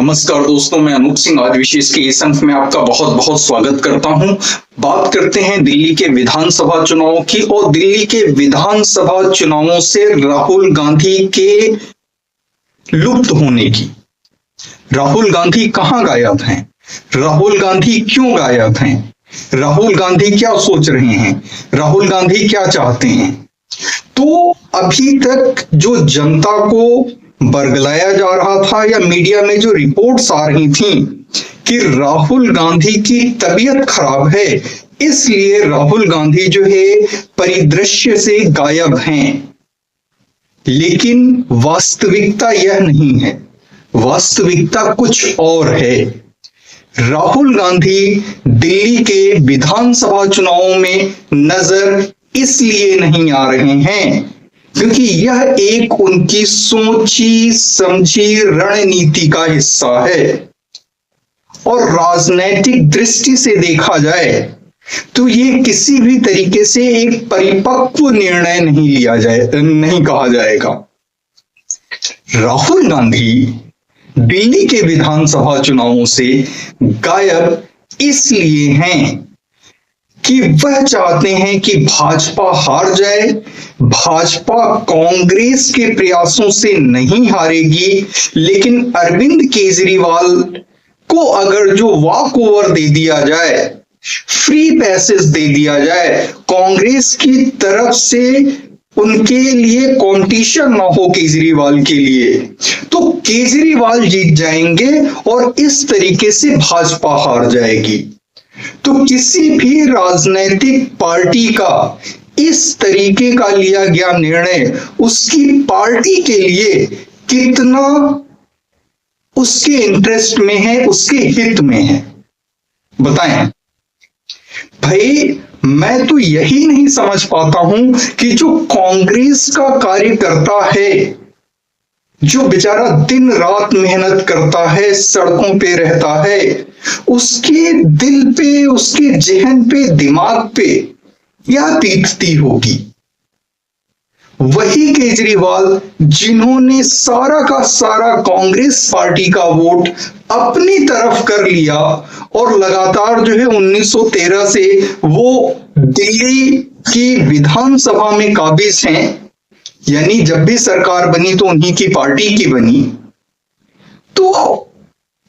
नमस्कार दोस्तों, मैं अनूप सिंह आज विशेष के इस अंक में आपका बहुत बहुत स्वागत करता हूं। बात करते हैं दिल्ली के विधानसभा चुनाव की और दिल्ली के विधानसभा चुनावों से राहुल गांधी के लुप्त होने की। राहुल गांधी कहां गायब हैं? राहुल गांधी क्यों गायब हैं? राहुल गांधी क्या सोच रहे हैं? राहुल गांधी क्या चाहते हैं? तो अभी तक जो जनता को बरगलाया जा रहा था या मीडिया में जो रिपोर्ट्स आ रही थी कि राहुल गांधी की तबीयत खराब है, इसलिए राहुल गांधी जो है परिदृश्य से गायब हैं। लेकिन वास्तविकता यह नहीं है, वास्तविकता कुछ और है। राहुल गांधी दिल्ली के विधानसभा चुनावों में नजर इसलिए नहीं आ रहे हैं क्योंकि यह एक उनकी सोची समझी रणनीति का हिस्सा है। और राजनैतिक दृष्टि से देखा जाए तो ये किसी भी तरीके से एक परिपक्व निर्णय नहीं कहा जाएगा। राहुल गांधी दिल्ली के विधानसभा चुनावों से गायब इसलिए हैं कि वह चाहते हैं कि भाजपा हार जाए। भाजपा कांग्रेस के प्रयासों से नहीं हारेगी, लेकिन अरविंद केजरीवाल को अगर जो वॉक ओवर दे दिया जाए, फ्री पैसेज दे दिया जाए, कांग्रेस की तरफ से उनके लिए कंपटीशन ना हो केजरीवाल के लिए, तो केजरीवाल जीत जाएंगे और इस तरीके से भाजपा हार जाएगी। तो किसी भी राजनीतिक पार्टी का इस तरीके का लिया गया निर्णय उसकी पार्टी के लिए कितना उसके इंटरेस्ट में है, उसके हित में है, बताएं भाई। मैं तो यही नहीं समझ पाता हूं कि जो कांग्रेस का कार्यकर्ता है, जो बेचारा दिन रात मेहनत करता है, सड़कों पे रहता है, उसके दिल पे, उसके जहन पे, दिमाग पे क्या बीतती होगी। वही केजरीवाल जिन्होंने सारा का सारा कांग्रेस पार्टी का वोट अपनी तरफ कर लिया और लगातार जो है 1913 से वो दिल्ली की विधानसभा में काबिज हैं, यानी जब भी सरकार बनी तो उन्हीं की पार्टी की बनी। तो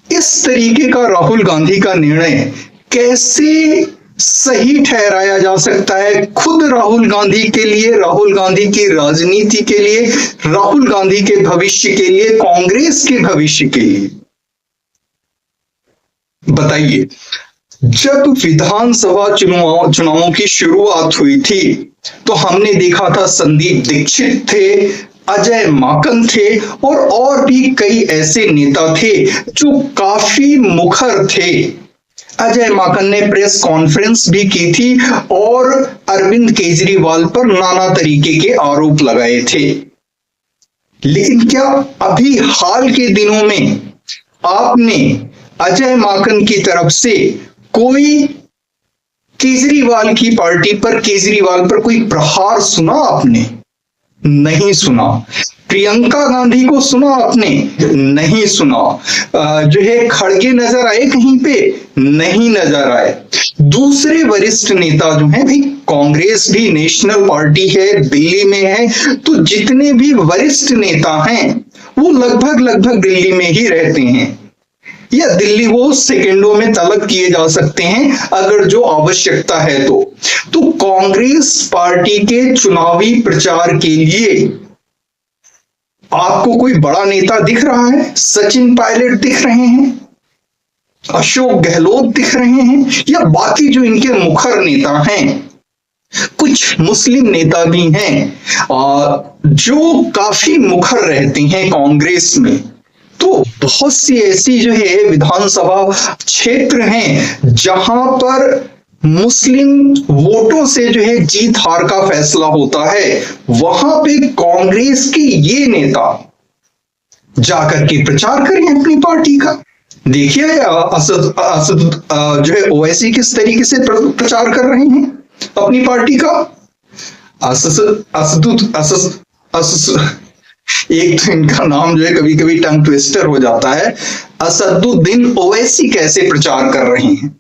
इस तरीके का राहुल गांधी का निर्णय कैसे सही ठहराया जा सकता है? खुद राहुल गांधी के लिए, राहुल गांधी की राजनीति के लिए, राहुल गांधी के भविष्य के लिए, कांग्रेस के भविष्य के लिए। बताइए, जब विधानसभा चुनावों की शुरुआत हुई थी तो हमने देखा था संदीप दीक्षित थे, अजय माकन थे और भी कई ऐसे नेता थे जो काफी मुखर थे। अजय माकन ने प्रेस कॉन्फ्रेंस भी की थी और अरविंद केजरीवाल पर नाना तरीके के आरोप लगाए थे। लेकिन क्या अभी हाल के दिनों में आपने अजय माकन की तरफ से कोई केजरीवाल की पार्टी पर, केजरीवाल पर कोई प्रहार सुना आपने? नहीं सुना। प्रियंका गांधी को सुना आपने? नहीं सुना। जो है खड़गे नजर आए कहीं पे? नहीं नजर आए। दूसरे वरिष्ठ नेता जो हैं, भाई कांग्रेस भी नेशनल पार्टी है, दिल्ली में है, तो जितने भी वरिष्ठ नेता हैं वो लगभग दिल्ली में ही रहते हैं, या दिल्ली वो सेकंडों में तलब किए जा सकते हैं अगर जो आवश्यकता है तो कांग्रेस पार्टी के चुनावी प्रचार के लिए आपको कोई बड़ा नेता दिख रहा है? सचिन पायलट दिख रहे हैं, अशोक गहलोत दिख रहे हैं, या बाकी जो इनके मुखर नेता हैं? कुछ मुस्लिम नेता भी हैं जो काफी मुखर रहते हैं कांग्रेस में। तो बहुत सी ऐसी जो है विधानसभा क्षेत्र हैं जहां पर मुस्लिम वोटों से जो है जीत हार का फैसला होता है। वहां पे कांग्रेस के ये नेता जाकर के प्रचार करें अपनी पार्टी का। देखिए असद जो है ओवैसी किस तरीके से प्रचार कर रहे हैं अपनी पार्टी का। एक तो इनका नाम जो है कभी कभी टंग ट्विस्टर हो जाता है। असदुद्दीन ओवैसी कैसे प्रचार कर रहे हैं,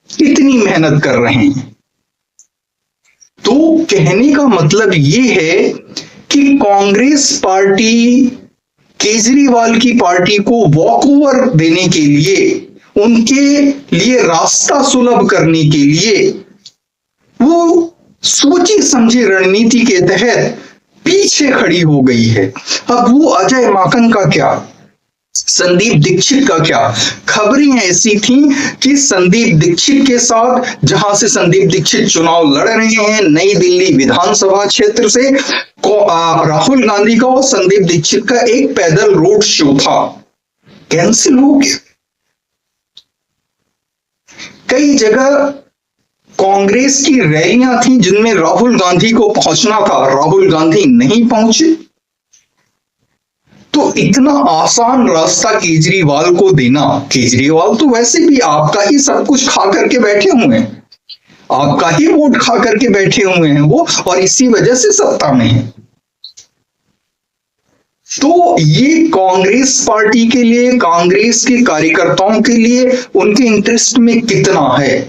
इतनी मेहनत कर रहे हैं। तो कहने का मतलब ये है कि कांग्रेस पार्टी केजरीवाल की पार्टी को वॉकओवर देने के लिए, उनके लिए रास्ता सुलभ करने के लिए वो सोची समझी रणनीति के तहत पीछे खड़ी हो गई है। अब वो अजय माकन का क्या, संदीप दीक्षित का क्या। खबरें ऐसी थी कि संदीप दीक्षित के साथ, जहां से संदीप दीक्षित चुनाव लड़ रहे हैं नई दिल्ली विधानसभा क्षेत्र से, राहुल गांधी का और संदीप दीक्षित का एक पैदल रोड शो था, कैंसिल हो गया। कई जगह कांग्रेस की रैलियां थी जिनमें राहुल गांधी को पहुंचना था, राहुल गांधी नहीं पहुंचे। तो इतना आसान रास्ता केजरीवाल को देना, केजरीवाल तो वैसे भी आपका ही सब कुछ खा करके बैठे हुए हैं, आपका ही वोट खा करके बैठे हुए हैं वो, और इसी वजह से सत्ता में है। तो ये कांग्रेस पार्टी के लिए, कांग्रेस के कार्यकर्ताओं के लिए उनके इंटरेस्ट में कितना है।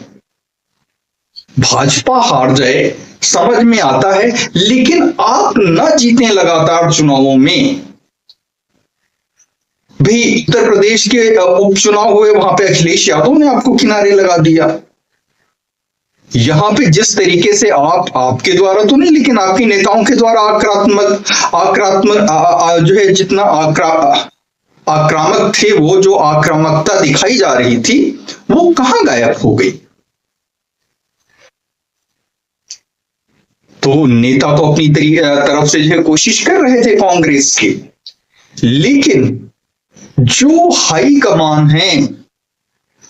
भाजपा हार जाए समझ में आता है, लेकिन आप न जीतें लगातार चुनावों में। भाई उत्तर प्रदेश के उपचुनाव हुए, वहां पे अखिलेश यादव ने आपको किनारे लगा दिया। यहां पे जिस तरीके से आपके द्वारा तो नहीं, लेकिन आपके नेताओं के द्वारा आक्रामक जो है, जितना आक्रामक थे, वो जो आक्रामकता दिखाई जा रही थी वो कहां गायब हो गई। तो नेता तो अपनी तरफ से जो है कोशिश कर रहे थे कांग्रेस की, लेकिन जो हाई कमान है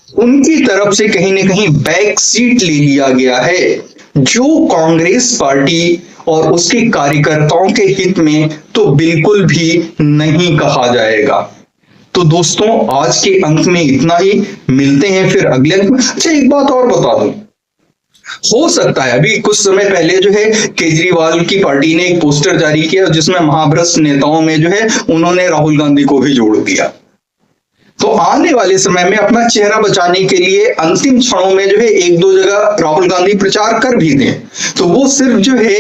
उनकी तरफ से कहीं ना कहीं बैक सीट ले लिया गया है, जो कांग्रेस पार्टी और उसके कार्यकर्ताओं के हित में तो बिल्कुल भी नहीं कहा जाएगा। तो दोस्तों आज के अंक में इतना ही, मिलते हैं फिर अगले अंक में। अच्छा एक बात और बता दूं, हो सकता है अभी कुछ समय पहले जो है केजरीवाल की पार्टी ने एक पोस्टर जारी किया जिसमें महाभ्रष्ट नेताओं में जो है उन्होंने राहुल गांधी को भी जोड़ दिया। तो आने वाले समय में अपना चेहरा बचाने के लिए अंतिम क्षणों में जो है एक दो जगह राहुल गांधी प्रचार कर भी दें, तो वो सिर्फ जो है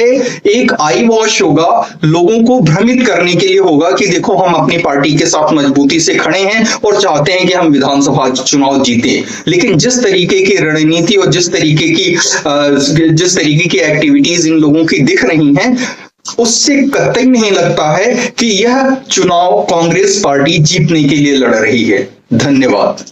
एक आई वॉश होगा, लोगों को भ्रमित करने के लिए होगा कि देखो हम अपनी पार्टी के साथ मजबूती से खड़े हैं और चाहते हैं कि हम विधानसभा चुनाव जीते। लेकिन जिस तरीके की रणनीति और जिस तरीके की एक्टिविटीज इन लोगों की दिख रही हैं, उससे कतई नहीं लगता है कि यह चुनाव कांग्रेस पार्टी जीतने के लिए लड़ रही है। धन्यवाद।